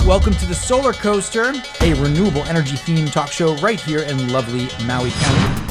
Welcome to the SolarCoaster, a renewable energy themed talk show right here in lovely Maui County.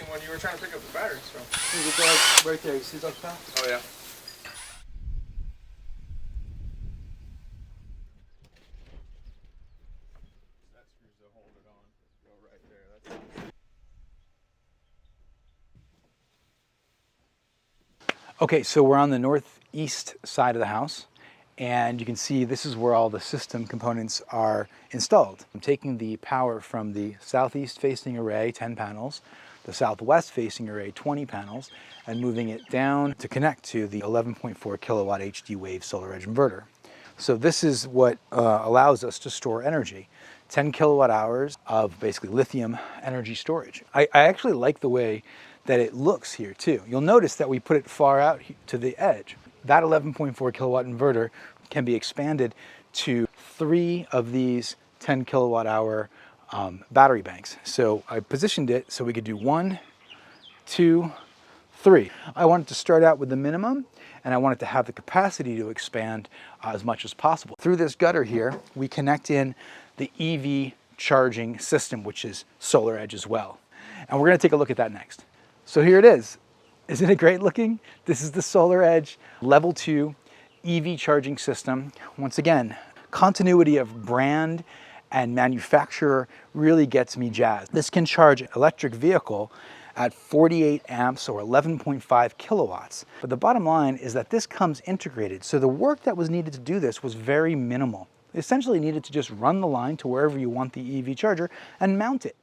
When you were trying to pick up the batteries from. Right there, you see those pads? Oh yeah. That screws to hold it on. Go right there. That's... Okay, so we're on the northeast side of the house, and you can see this is where all the system components are installed. I'm taking the power from the southeast facing array, 10 panels, the southwest facing array, 20 panels, and moving it down to connect to the 11.4 kilowatt HD wave SolarEdge inverter. So this is what allows us to store energy. 10 kilowatt hours of basically lithium energy storage. I actually like the way that it looks here too. You'll notice that we put it far out to the edge. That 11.4 kilowatt inverter can be expanded to 3 of these 10 kilowatt hour battery banks. So I positioned it so we could do 1, 2, 3. I wanted to start out with the minimum, and I wanted to have the capacity to expand as much as possible. Through this gutter here, we connect in the EV charging system, which is SolarEdge as well. And we're gonna take a look at that next. So here it is. Isn't it great looking? This is the SolarEdge Level 2 EV charging system. Once again, continuity of brand and manufacturer really gets me jazzed. This can charge an electric vehicle at 48 amps or 11.5 kilowatts. But the bottom line is that this comes integrated. So the work that was needed to do this was very minimal. You essentially needed to just run the line to wherever you want the EV charger and mount it.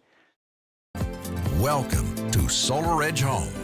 Welcome to SolarEdge Home,